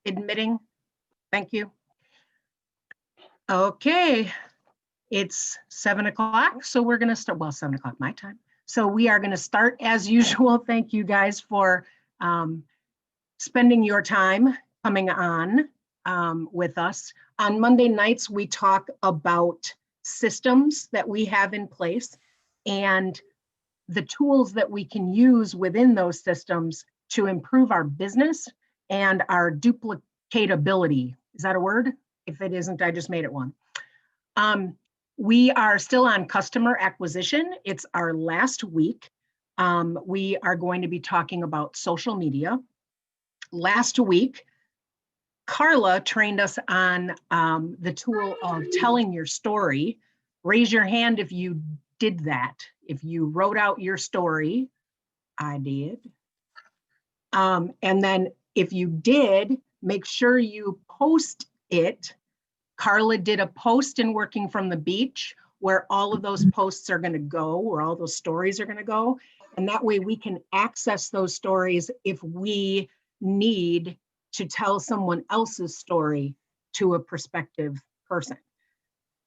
admitting. Thank you. Okay, it's 7 o'clock, so we're gonna start, well, 7 o'clock my time. So we are gonna start as usual. Thank you guys for spending your time coming on with us. On Monday nights, we talk about systems that we have in place and the tools that we can use within those systems to improve our business and our duplicatability. Is that a word? If it isn't, I just made it one. We are still on customer acquisition. It's our last week. We are going to be talking about social media. Last week, Carla trained us on the tool of telling your story. Raise your hand if you did that. If you wrote out your story. I did. And then if you did, make sure you post it. Carla did a post in Working from the Beach where all of those posts are going to go, where all those stories are going to go. And that way we can access those stories if we need to tell someone else's story to a prospective person.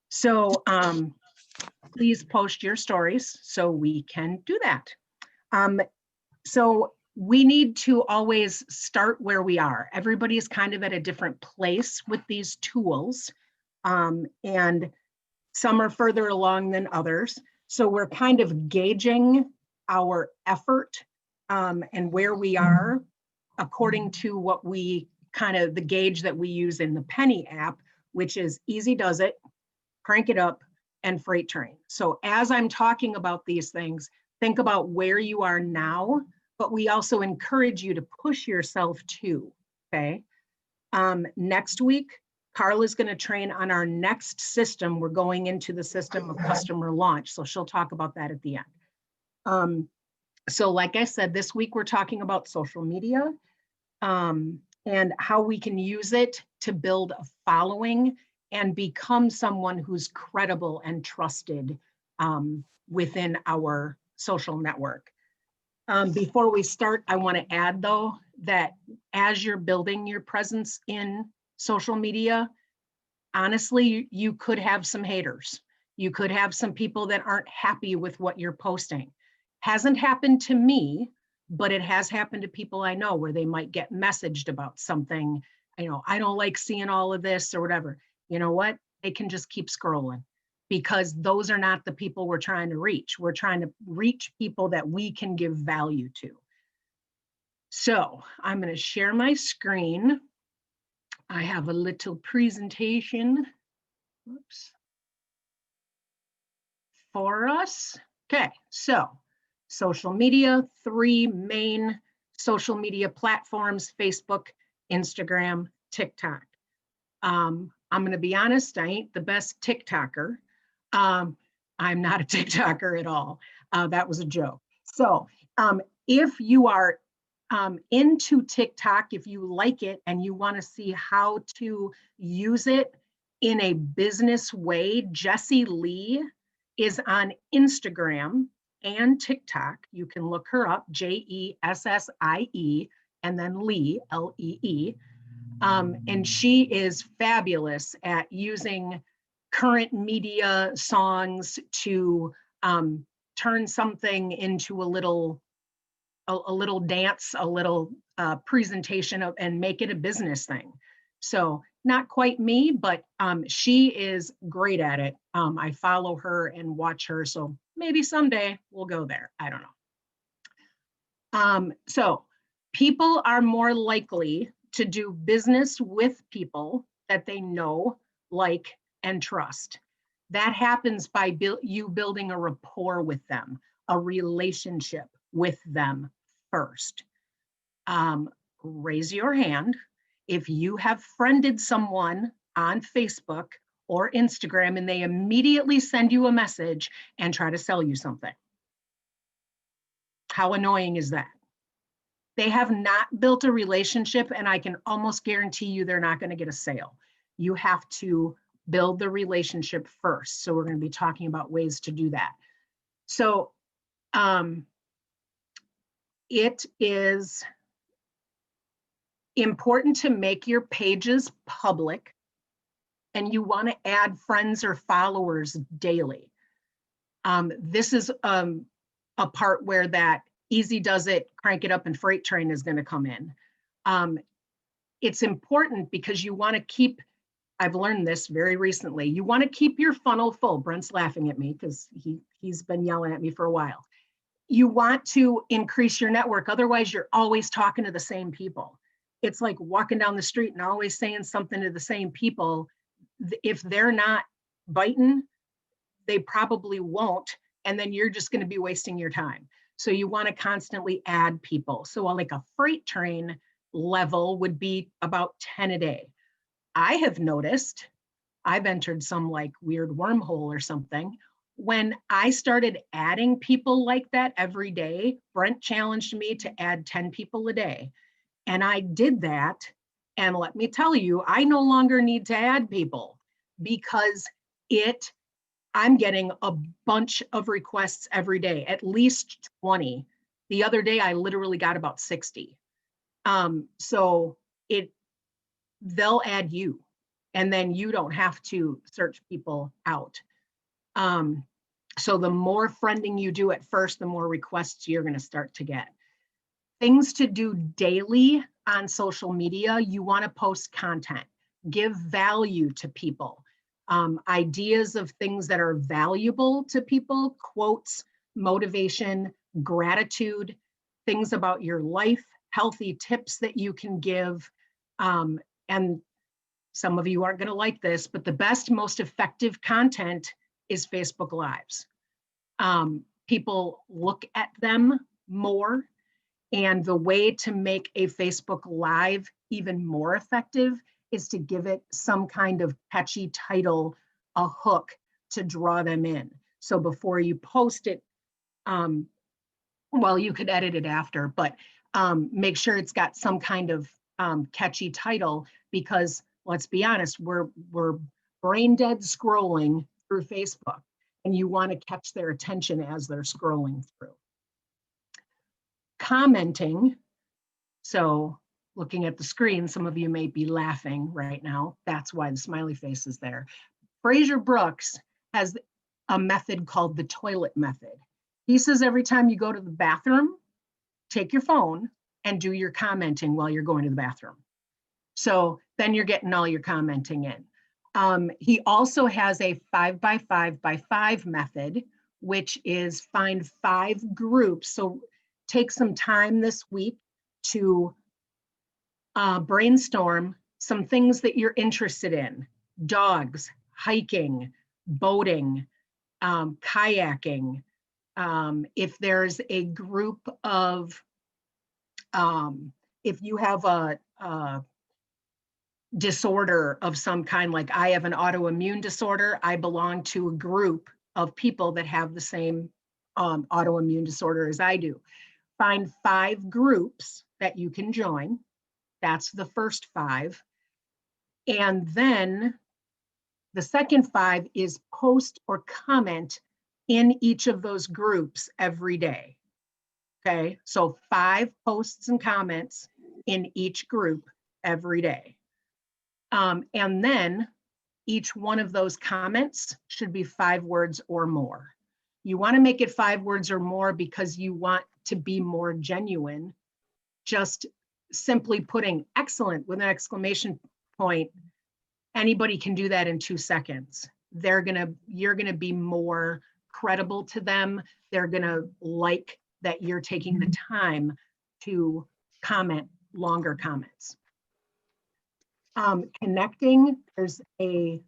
So please post your stories so we can do that. So we need to always start where we are. Everybody's kind of at a different place with these tools, and some are further along than others. So we're kind of gauging our effort and where we are according to what we kind of, the gauge that we use in the Penny app, which is easy does it, crank it up, and freight train. So as I'm talking about these things, think about where you are now, but we also encourage you to push yourself too, okay? Next week, Carla's gonna train on our next system. We're going into the system of customer launch, so she'll talk about that at the end. So like I said, this week we're talking about social media and how we can use it to build a following and become someone who's credible and trusted within our social network. Before we start, I want to add though, that as you're building your presence in social media, honestly, you could have some haters. You could have some people that aren't happy with what you're posting. Hasn't happened to me, but it has happened to people I know where they might get messaged about something, you know, I don't like seeing all of this or whatever. You know what? They can just keep scrolling because those are not the people we're trying to reach. We're trying to reach people that we can give value to. So I'm going to share my screen. I have a little presentation, whoops, for us. Okay, so social media, 3 main social media platforms: Facebook, Instagram, TikTok. I'm going to be honest, I ain't the best TikToker. I'm not a TikToker at all. That was a joke. So if you are into TikTok, if you like it and you want to see how to use it in a business way, Jessie Lee is on Instagram and TikTok. You can look her up, Jessie, and then Lee, Lee. And she is fabulous at using current media songs to turn something into a little dance, a little presentation of, and make it a business thing. So not quite me, but she is great at it. I follow her and watch her, so maybe someday we'll go there. I don't know. So people are more likely to do business with people that they know, like, and trust. That happens by you building a rapport with them, a relationship with them first. Raise your hand if you have friended someone on Facebook or Instagram and they immediately send you a message and try to sell you something. How annoying is that? They have not built a relationship, and I can almost guarantee you they're not going to get a sale. You have to build the relationship first. So we're going to be talking about ways to do that. So it is Important to make your pages public, and you want to add friends or followers daily. This is a part where that easy does it, crank it up and freight train is going to come in. It's important because you want to keep, I've learned this very recently, you want to keep your funnel full. Brent's laughing at me because he's been yelling at me for a while. You want to increase your network, otherwise you're always talking to the same people. It's like walking down the street and always saying something to the same people. If they're not biting, they probably won't, and then you're just going to be wasting your time. So you want to constantly add people. So like a freight train level would be about 10 a day. I have noticed, I've entered some like weird wormhole or something. When I started adding people like that every day, Brent challenged me to add 10 people a day. And I did that. And let me tell you, I no longer need to add people because I'm getting a bunch of requests every day, at least 20. The other day, I literally got about 60. So they'll add you, and then you don't have to search people out. So the more friending you do at first, the more requests you're going to start to get. Things to do daily on social media, you want to post content, give value to people, ideas of things that are valuable to people, quotes, motivation, gratitude, things about your life, healthy tips that you can give. And some of you aren't going to like this, but the best, most effective content is Facebook Lives. People look at them more. And the way to make a Facebook Live even more effective is to give it some kind of catchy title, a hook to draw them in. So before you post it, well, you could edit it after, but make sure it's got some kind of catchy title, because let's be honest, we're brain dead scrolling through Facebook, and you want to catch their attention as they're scrolling through. Commenting. So looking at the screen, some of you may be laughing right now. That's why the smiley face is there. Fraser Brooks has a method called the toilet method. He says every time you go to the bathroom, take your phone and do your commenting while you're going to the bathroom. So then you're getting all your commenting in. He also has a 5x5x5 method, which is find 5 groups. So take some time this week to brainstorm some things that you're interested in: dogs, hiking, boating, kayaking. If there's a group of, if you have a disorder of some kind, like I have an autoimmune disorder, I belong to a group of people that have the same autoimmune disorder as I do. Find 5 groups that you can join. That's the first 5. And then the second 5 is post or comment in each of those groups every day. Okay, so 5 posts and comments in each group every day. And then each one of those comments should be 5 words or more. You want to make it 5 words or more because you want to be more genuine. Just simply putting excellent with an exclamation point, anybody can do that in 2 seconds. You're gonna be more credible to them. They're gonna like that you're taking the time to comment longer comments. Connecting, there's a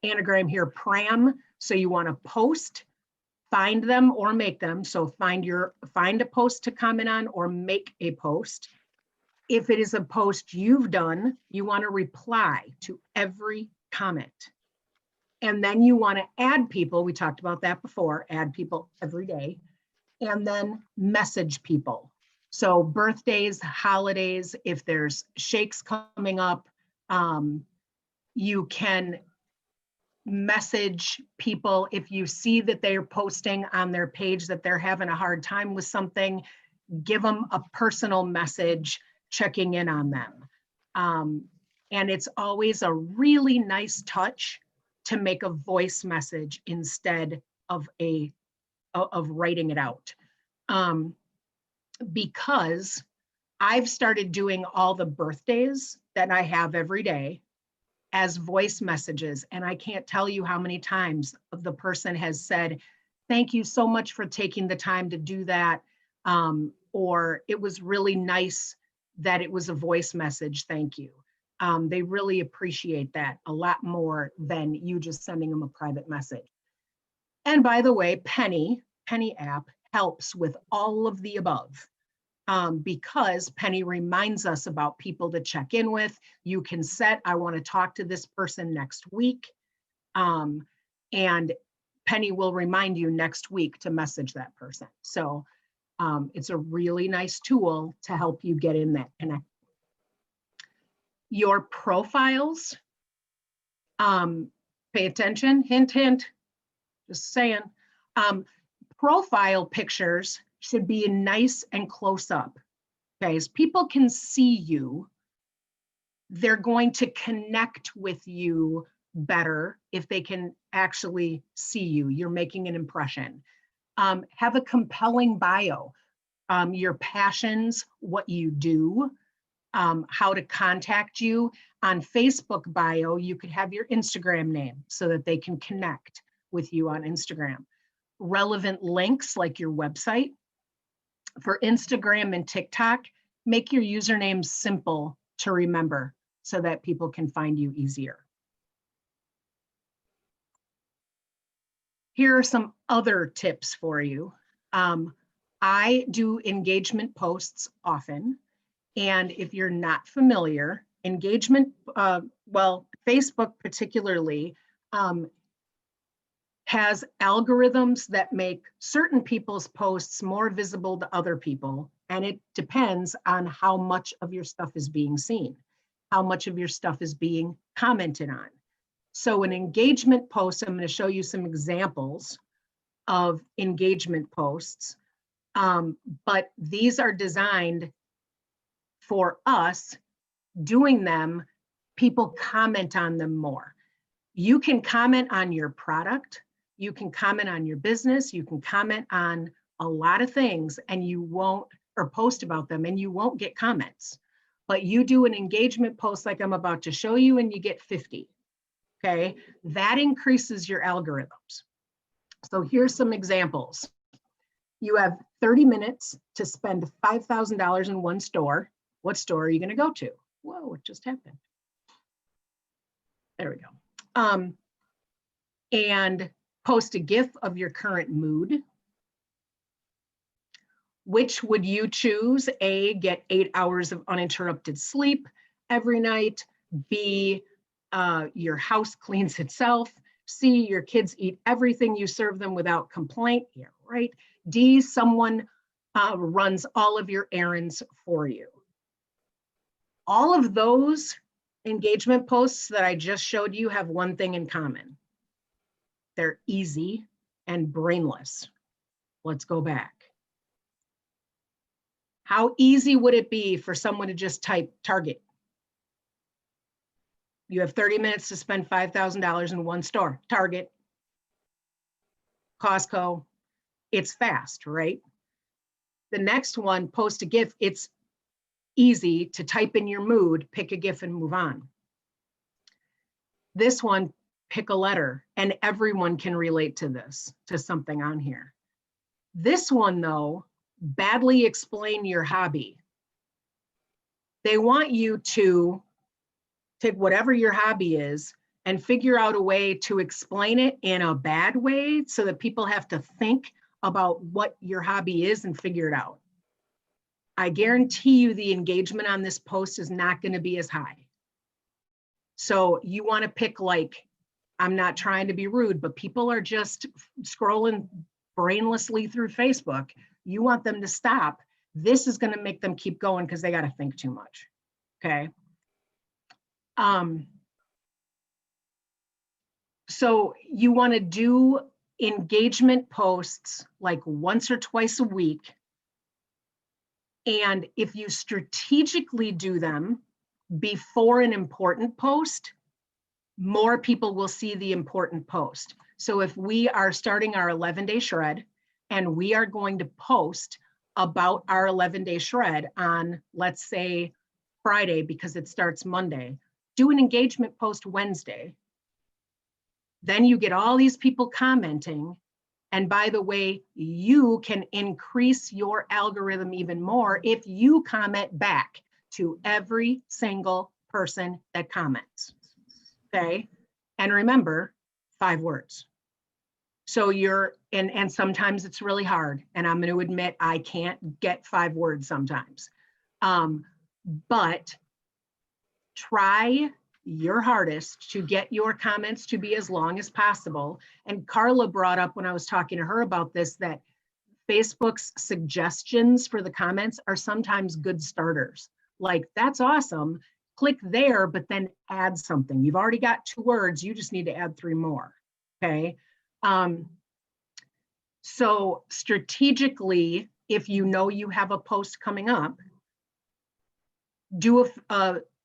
anagram here, PRAM. So you want to post, find them or make them. So find a post to comment on or make a post. If it is a post you've done, you want to reply to every comment. And then you want to add people. We talked about that before, add people every day. And then message people. So birthdays, holidays, if there's shakes coming up, you can message people. If you see that they're posting on their page that they're having a hard time with something, give them a personal message checking in on them. And it's always a really nice touch to make a voice message instead of writing it out. Because I've started doing all the birthdays that I have every day as voice messages. And I can't tell you how many times the person has said, thank you so much for taking the time to do that. Or it was really nice that it was a voice message, thank you. They really appreciate that a lot more than you just sending them a private message. And by the way, Penny app helps with all of the above. Because Penny reminds us about people to check in with. You can set, I want to talk to this person next week. And Penny will remind you next week to message that person. So it's a really nice tool to help you get in that connect. Your profiles, pay attention, hint, hint, just saying. Profile pictures should be nice and close up. Okay, as people can see you, they're going to connect with you better if they can actually see you. You're making an impression. Have a compelling bio, your passions, what you do, how to contact you. On Facebook bio, you could have your Instagram name so that they can connect with you on Instagram. Relevant links like your website. For Instagram and TikTok, make your usernames simple to remember so that people can find you easier. Here are some other tips for you. I do engagement posts often, and if you're not familiar, engagement, well, Facebook particularly, has algorithms that make certain people's posts more visible to other people. And it depends on how much of your stuff is being seen, how much of your stuff is being commented on. So an engagement post, I'm going to show you some examples of engagement posts, but these are designed for us. Doing them, people comment on them more. You can comment on your product, you can comment on your business, you can comment on a lot of things and you won't, or post about them and you won't get comments. But you do an engagement post like I'm about to show you and you get 50, okay? That increases your algorithms. So here's some examples. You have 30 minutes to spend $5,000 in one store. What store are you gonna go to? Whoa, what just happened? There we go. And post a GIF of your current mood. Which would you choose? A, get 8 hours of uninterrupted sleep every night. B, your house cleans itself. C, your kids eat everything you serve them without complaint. Yeah, right. D, someone runs all of your errands for you. All of those engagement posts that I just showed you have one thing in common. They're easy and brainless. Let's go back. How easy would it be for someone to just type Target? You have 30 minutes to spend $5,000 in one store. Target, Costco, it's fast, right? The next one, post a GIF, it's easy to type in your mood, pick a GIF and move on. This one, pick a letter, and everyone can relate to this, to something on here. This one though, badly explain your hobby. They want you to take whatever your hobby is and figure out a way to explain it in a bad way so that people have to think about what your hobby is and figure it out. I guarantee you the engagement on this post is not going to be as high. So you want to pick, like, I'm not trying to be rude, but people are just scrolling brainlessly through Facebook. You want them to stop. This is going to make them keep going because they got to think too much. Okay. So you want to do engagement posts like once or twice a week. And if you strategically do them before an important post, more people will see the important post. So if we are starting our 11-day shred and we are going to post about our 11-day shred on, let's say, Friday, because it starts Monday, do an engagement post Wednesday. Then you get all these people commenting. And by the way, you can increase your algorithm even more if you comment back to every single person that comments. Okay. And remember, 5 words. So and sometimes it's really hard. And I'm going to admit, I can't get 5 words sometimes. But try your hardest to get your comments to be as long as possible. And Carla brought up when I was talking to her about this, that Facebook's suggestions for the comments are sometimes good starters. Like, that's awesome. Click there, but then add something. You've already got 2 words. You just need to add 3 more. Okay. So strategically, if you know you have a post coming up, do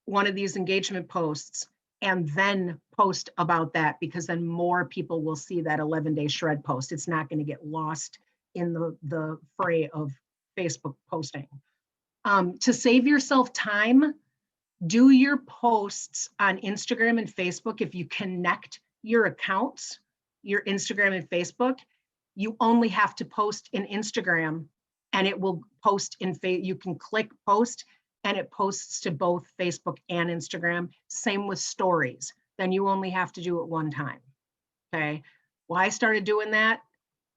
one of these engagement posts and then post about that, because then more people will see that 11-day shred post. It's not going to get lost in the fray of Facebook posting. To save yourself time, do your posts on Instagram and Facebook. If you connect your accounts, your Instagram and Facebook, you only have to post in Instagram and it will post in you can click post and it posts to both Facebook and Instagram. Same with stories. Then you only have to do it 1 time. Okay. Well, I started doing that.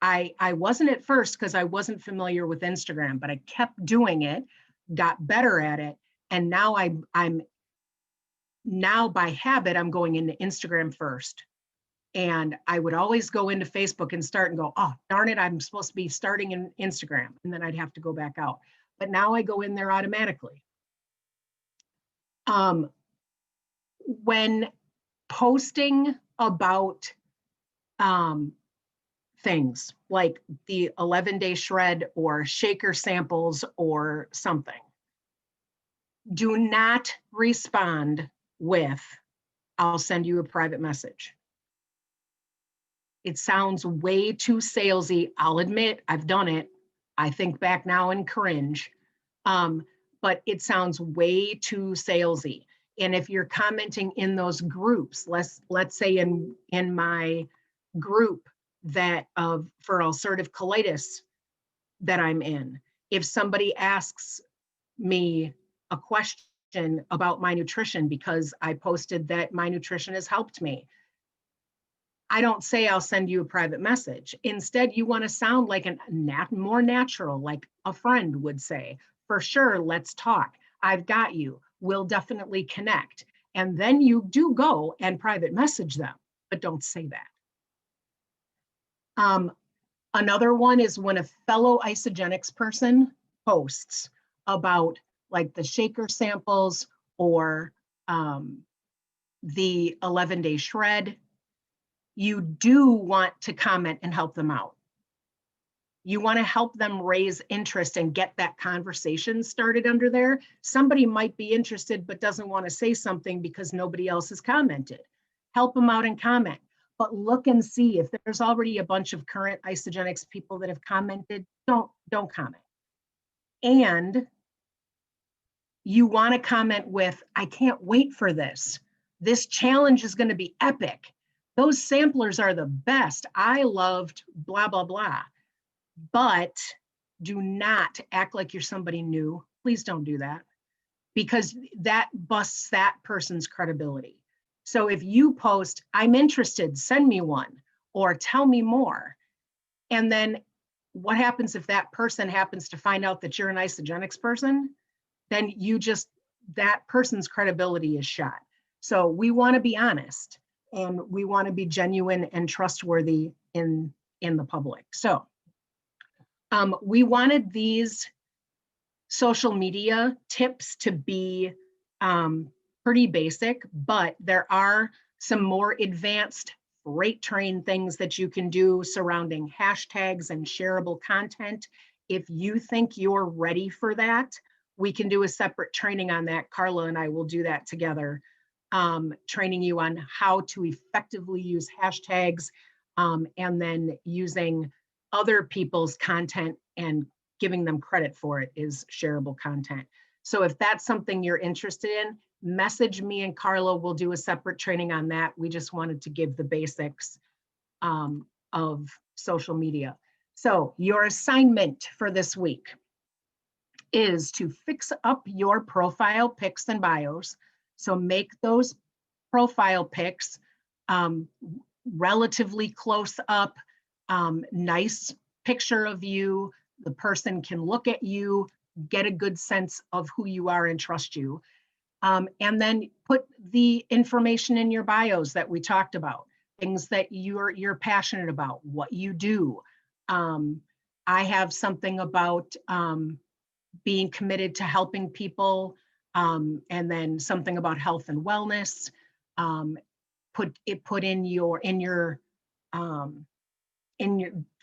I wasn't at first because I wasn't familiar with Instagram, but I kept doing it, got better at it. And now I'm now by habit, I'm going into Instagram first. And I would always go into Facebook and start and go, oh, darn it, I'm supposed to be starting in Instagram. And then I'd have to go back out. But now I go in there automatically. When posting about things like the 11-day shred or shaker samples or something, do not respond with, I'll send you a private message. It sounds way too salesy. I'll admit, I've done it. I think back now and cringe. But it sounds way too salesy. And if you're commenting in those groups, let's say in my group that for ulcerative colitis that I'm in, if somebody asks me a question about my nutrition because I posted that my nutrition has helped me, I don't say I'll send you a private message. Instead, you want to sound like more natural, like a friend would say. For sure, let's talk. I've got you. We'll definitely connect. And then you do go and private message them, but don't say that. Another one is when a fellow Isagenix person posts about like the shaker samples or the 11-day shred, you do want to comment and help them out. You want to help them raise interest and get that conversation started under there. Somebody might be interested but doesn't want to say something because nobody else has commented. Help them out and comment. But look and see if there's already a bunch of current Isagenix people that have commented, don't comment. And you want to comment with, I can't wait for this. This challenge is going to be epic. Those samplers are the best. I loved blah, blah, blah. But do not act like you're somebody new. Please don't do that, because that busts that person's credibility. So if you post, I'm interested, send me one, or tell me more. And then what happens if that person happens to find out that you're an Isagenix person? Then that person's credibility is shot. So we want to be honest and we want to be genuine and trustworthy in the public. So we wanted these social media tips to be pretty basic, but there are some more advanced freight train things that you can do surrounding hashtags and shareable content. If you think you're ready for that, we can do a separate training on that. Carla and I will do that together, training you on how to effectively use hashtags, and then using other people's content and giving them credit for it is shareable content. So if that's something you're interested in, message me and Carla. We'll do a separate training on that. We just wanted to give the basics of social media. So your assignment for this week is to fix up your profile pics and bios. So make those profile pics relatively close up, nice picture of you. The person can look at you, get a good sense of who you are and trust you. And then put the information in your bios that we talked about, things that you're passionate about, what you do. I have something about being committed to helping people, and then something about health and wellness. Put in your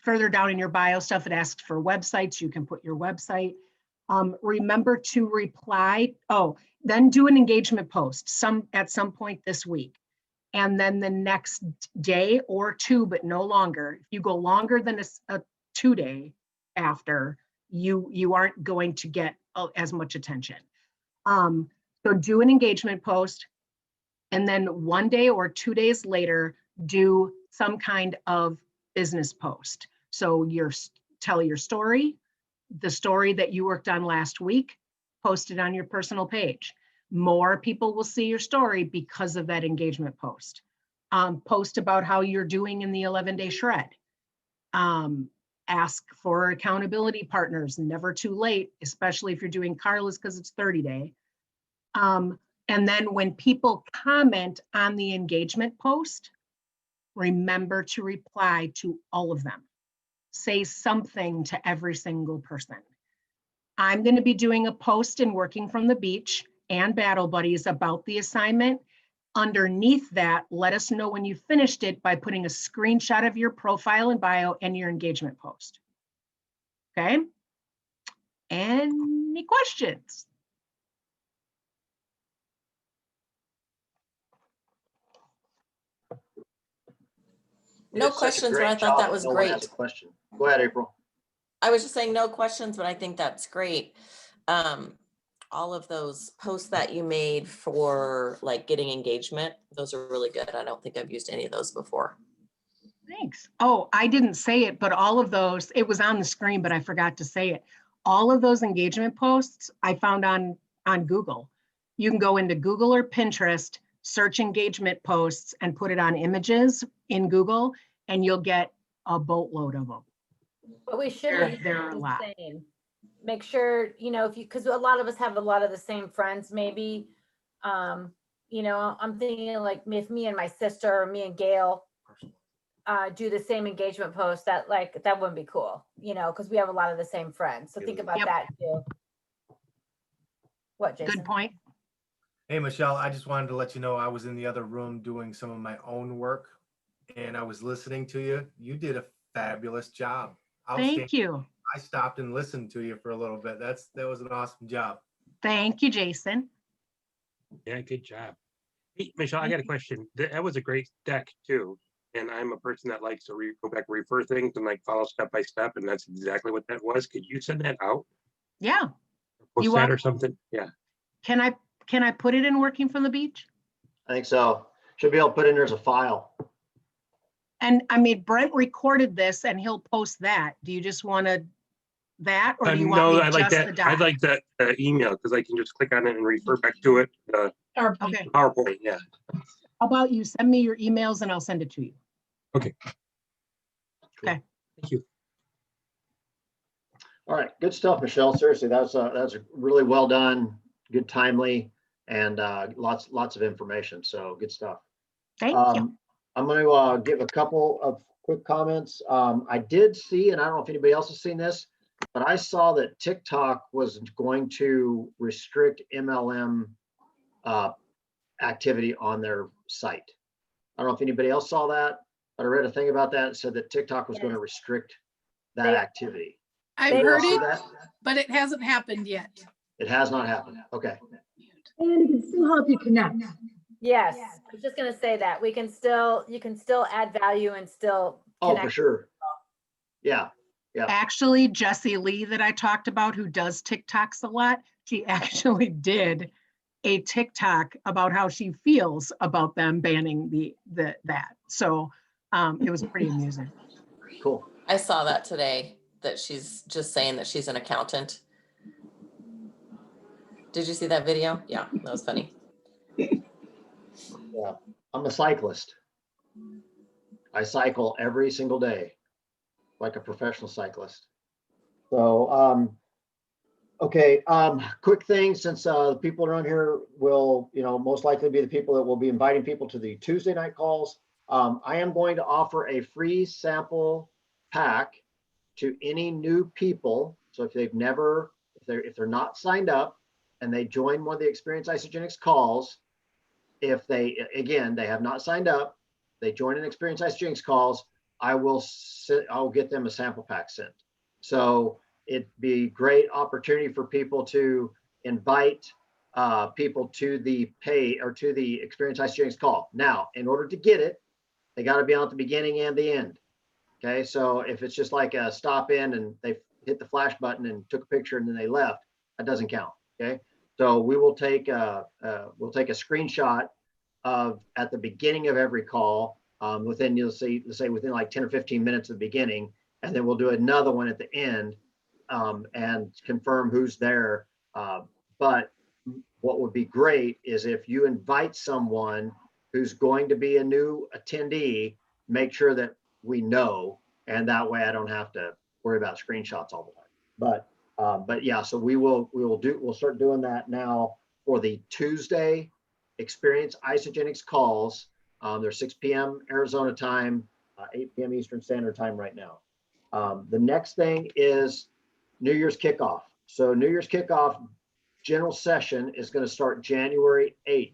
further down in your bio stuff. It asks for websites. You can put your website. Remember to reply. Oh, then do an engagement post at some point this week. And then the next day or two, but no longer. If you go longer than a 2 day after, you aren't going to get as much attention. So do an engagement post, and then 1 day or 2 days later, do some kind of business post. So tell your story, the story that you worked on last week, post it on your personal page. More people will see your story because of that engagement post. Post about how you're doing in the 11-day shred. Ask for accountability partners, never too late, especially if you're doing Carla's because it's 30-day. And then when people comment on the engagement post, remember to reply to all of them. Say something to every single person. I'm going to be doing a post in Working from the Beach and Battle Buddies about the assignment. Underneath that, let us know when you finished it by putting a screenshot of your profile and bio and your engagement post. Okay? Any questions? No questions, but I thought that was great. Has a question. Go ahead, April. I was just saying no questions, but I think that's great. All of those posts that you made for like getting engagement, those are really good. I don't think I've used any of those before. Thanks. Oh, I didn't say it, but all of those, it was on the screen, but I forgot to say it. All of those engagement posts I found on Google. You can go into Google or Pinterest, search engagement posts and put it on images in Google, and you'll get a boatload of them. But we should There are a lot. Make sure, because a lot of us have a lot of the same friends, maybe, I'm thinking like if me and my sister or me and Gail do the same engagement post, that wouldn't be cool, because we have a lot of the same friends. So think about that too. What, Jason? Good point. Hey, Michelle, I just wanted to let you know I was in the other room doing some of my own work, and I was listening to you. You did a fabulous job. Thank you. I stopped and listened to you for a little bit. That was an awesome job. Thank you, Jason. Yeah, good job. Hey, Michelle, I got a question. That was a great deck too. And I'm a person that likes to go back and refer things and like follow step by step. And that's exactly what that was. Could you send that out? Yeah. Post that or something? Yeah. Can I put it in Working from the Beach? I think so. Should be able to put in there as a file. And I mean, Brent recorded this and he'll post that. Do you just want that, or do you want me I like just that. the doc? I'd like that email because I can just click on it and refer back to it. Okay. PowerPoint, yeah. How about you send me your emails and I'll send it to you? Okay. Okay. Thank you. All right, good stuff, Michelle. Seriously, that's really well done, good, timely, and lots of information. So good stuff. Thank you. I'm going to give a couple of quick comments. I did see, and I don't know if anybody else has seen this, but I saw that TikTok was going to restrict MLM activity on their site. I don't know if anybody else saw that, but I read a thing about that. It said that TikTok was going to restrict that activity. I've Did you all heard see it, that? but it hasn't happened yet. It has not happened. Okay. And it can still help you connect. Yes, I was just gonna say that. You can still add value and still Oh, for connect. sure. Yeah. Actually, Jessie Lee that I talked about, who does TikToks a lot, she actually did a TikTok about how she feels about them banning that. So it was pretty amusing. Cool. I saw that today, that she's just saying that she's an accountant. Did you see that video? Yeah, that was funny. Yeah. I'm a cyclist. I cycle every single day, like a professional cyclist. So, okay, quick thing, since the people around here will, most likely be the people that will be inviting people to the Tuesday night calls. I am going to offer a free sample pack to any new people. So if they're not signed up and they join one of the Experience Isagenix calls, if they have not signed up, they join an Experience Isagenix calls, I'll get them a sample pack sent. So it'd be great opportunity for people to invite people to the Experience Isagenix call. Now, in order to get it, they got to be on at the beginning and the end. Okay, so if it's just like a stop in and they hit the flash button and took a picture and then they left, that doesn't count. Okay, so we will take a screenshot of at the beginning of every call within, let's say within like 10 or 15 minutes of the beginning, and then we'll do another one at the end and confirm who's there. But what would be great is if you invite someone who's going to be a new attendee, make sure that we know, and that way I don't have to worry about screenshots all the time. But yeah, so we'll start doing that now for the Tuesday Experience Isagenix calls. They're 6 p.m. Arizona time, 8 p.m. Eastern Standard Time right now. The next thing is New Year's kickoff. So New Year's kickoff general session is going to start January 8th.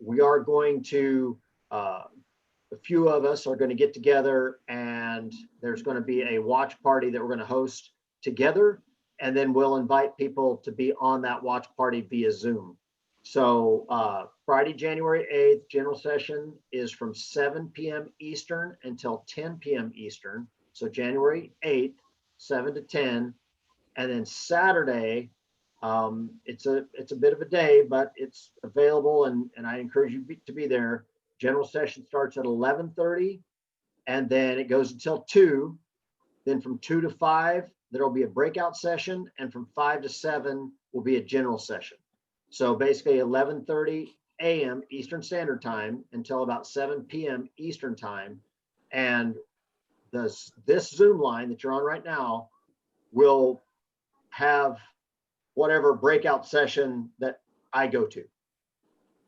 We are going to, a few of us are going to get together, and there's going to be a watch party that we're going to host together. And then we'll invite people to be on that watch party via Zoom. So Friday, January 8th, general session is from 7 p.m. Eastern until 10 p.m. Eastern. So January 8th, 7 to 10. And then Saturday, it's a bit of a day, but it's available, and I encourage you to be there. General session starts at 11:30, and then it goes until 2. Then from 2 to 5, there will be a breakout session, and from 5 to 7 will be a general session. So basically 11:30 a.m. Eastern Standard Time until about 7 p.m. Eastern Time. And this Zoom line that you're on right now will have whatever breakout session that I go to,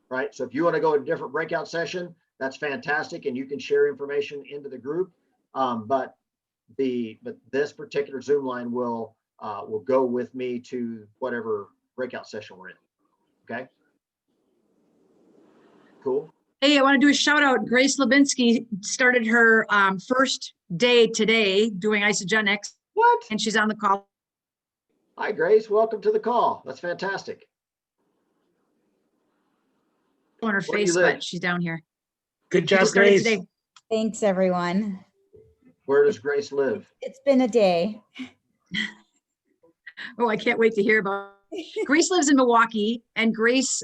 right? So if you want to go to a different breakout session, that's fantastic, and you can share information into the group. But this particular Zoom line will go with me to whatever breakout session we're in. Okay. Cool. Hey, I want to do a shout out. Grace Lebinsky started her first day today doing Isagenix, What? and she's on the call. Hi, Grace. Welcome to the call. That's fantastic. On her Where do you face, live? but she's down here. Good She job, just started Grace. today. Thanks, everyone. Where does Grace live? It's been a day. Oh, I can't wait to hear about. Grace lives in Milwaukee, and Grace,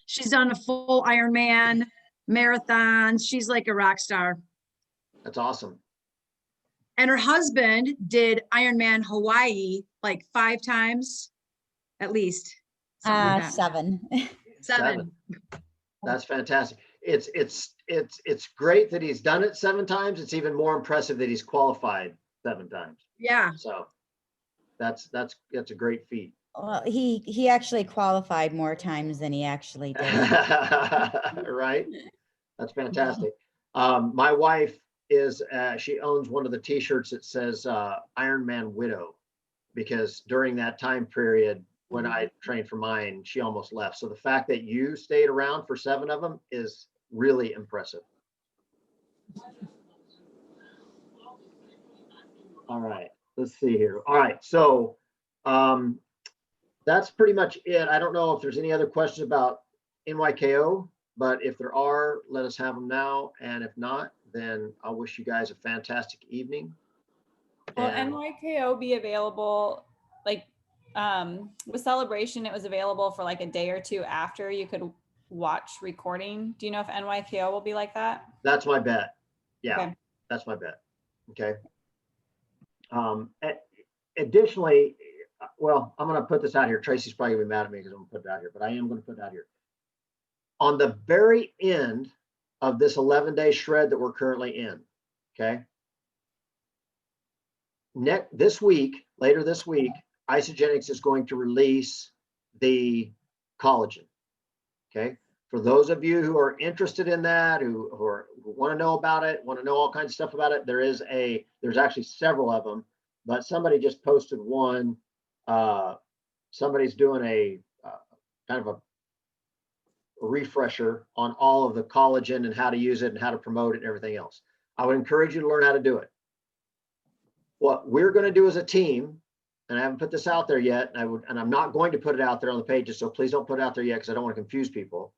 she's done a full Ironman marathon. She's like a rock star. That's awesome. And her husband did Ironman Hawaii like 5 times, at least. Something like that. 7. 7. That's fantastic. It's great that he's done it 7 times. It's even more impressive that he's qualified 7 times. Yeah. So that's a great feat. Well, he actually qualified more times than he actually did. Right? That's fantastic. My wife she owns one of the t-shirts that says Ironman Widow, because during that time period when I trained for mine, she almost left. So the fact that you stayed around for 7 of them is really impressive. All right. let's see here. All right, so that's pretty much it. I don't know if there's any other questions about NYKO, but if there are, let us have them now. And if not, then I wish you guys a fantastic evening. Will And NYKO be available, like, with Celebration, it was available for like a day or two after you could watch recording. Do you know if NYKO will be like that? that's my bet. Yeah, Okay. that's my bet. Okay. Additionally, well, I'm going to put this out here. Tracy's probably going to be mad at me because I'm going to put it out here, but I am going to put it out here. On the very end of this 11-day shred that we're currently in, okay? Later this week, Isagenix is going to release the collagen, okay? For those of you who are interested in that, who want to know about it, want to know all kinds of stuff about it, there's actually several of them, but somebody just posted one. Somebody's doing a kind of a refresher on all of the collagen and how to use it and how to promote it and everything else. I would encourage you to learn how to do it. What we're going to do as a team, and I haven't put this out there yet, and I'm not going to put it out there on the pages, so please don't put it out there yet because I don't want to confuse people.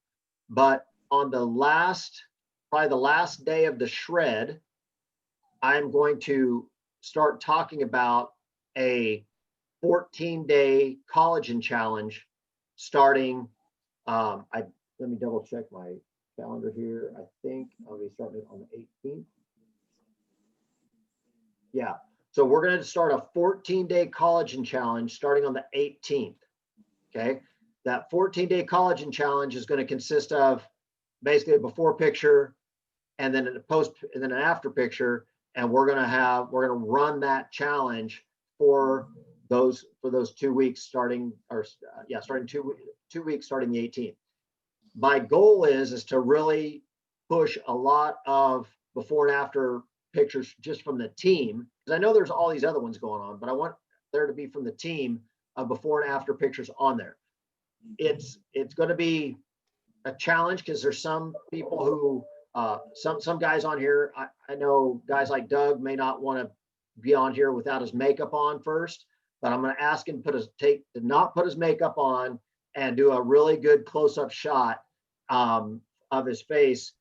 But on probably the last day of the shred, I'm going to start talking about a 14-day collagen challenge starting. Let me double check my calendar here. I think I'll be starting on the 18th. Yeah. So we're going to start a 14-day collagen challenge starting on the 18th. Okay. That 14-day collagen challenge is going to consist of basically a before picture and then a post and then an after picture. And we're going to run that challenge for those 2 weeks starting, starting 2 weeks starting the 18th. My goal is to really push a lot of before and after pictures just from the team, because I know there's all these other ones going on, but I want there to be from the team of before and after pictures on there. It's going to be a challenge because there's some people who some guys on here. I know guys like Doug may not want to be on here without his makeup on first, but I'm going to ask him to not put his makeup on and do a really good close-up shot of his face,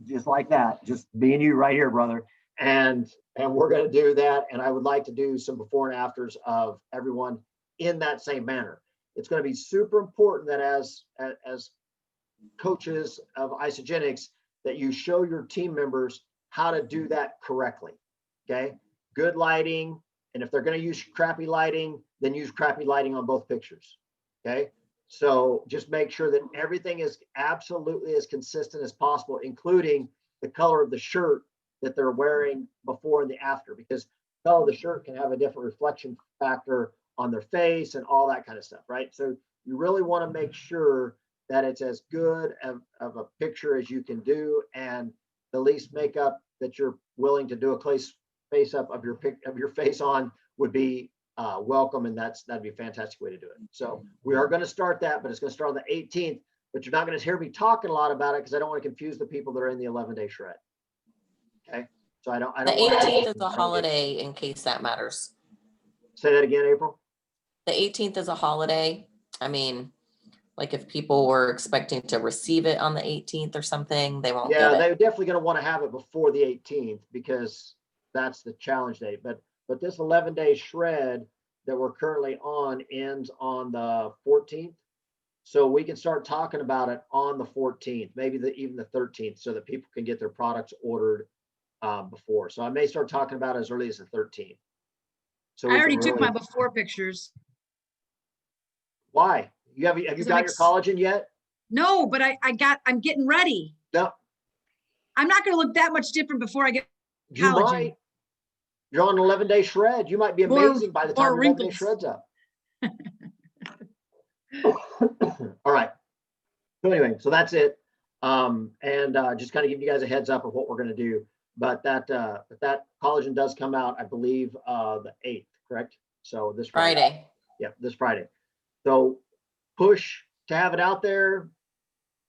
just like that, just being you right here, brother. And we're going to do that. And I would like to do some before and afters of everyone in that same manner. It's going to be super important that as coaches of Isagenix, that you show your team members how to do that correctly. Okay, good lighting, and if they're going to use crappy lighting, then use crappy lighting on both pictures. Okay, so just make sure that everything is absolutely as consistent as possible, including the color of the shirt that they're wearing before and the after, because the color of the shirt can have a different reflection factor on their face and all that kind of stuff, right? So you really want to make sure that it's as good of a picture as you can do, and the least makeup that you're willing to do a face up of your face on would be welcome, and that'd be a fantastic way to do it. So we are going to start that, but it's going to start on the 18th. But you're not going to hear me talking a lot about it because I don't want to confuse the people that are in the 11-day shred. Okay, so I don't. The 18th is a holiday, in case that matters. Say that again, April. The 18th is a holiday. I mean, like if people were expecting to receive it on the 18th or something, they won't get it. They're definitely going to want to have it before the 18th because that's the challenge date. But this 11-day shred that we're currently on ends on the 14th. So we can start talking about it on the 14th, maybe even the 13th, so that people can get their products ordered before. So I may start talking about it as early as the 13th. So I already took my before pictures. Why? Have you got your collagen yet? No, but I'm getting ready. No. I'm not going to look that much different before I get You collagen. might. You're on an 11-day shred. You might be amazing by the time 11-day shred's up. All right. So anyway, so that's it. Just kind of give you guys a heads up of what we're going to do. But that collagen does come out, I believe, the 8th, correct? So this Friday. Yeah, this Friday. So push to have it out there.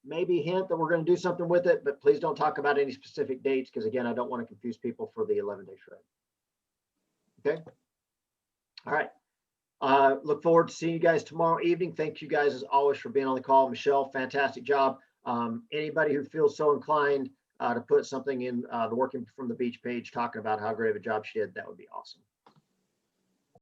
Maybe hint that we're going to do something with it, but please don't talk about any specific dates because, again, I don't want to confuse people for the 11-day shred. Okay. All right. Look forward to seeing you guys tomorrow evening. Thank you guys as always for being on the call. Michelle, fantastic job. Anybody who feels so inclined to put something in the Working from the Beach page talking about how great of a job she did, that would be awesome.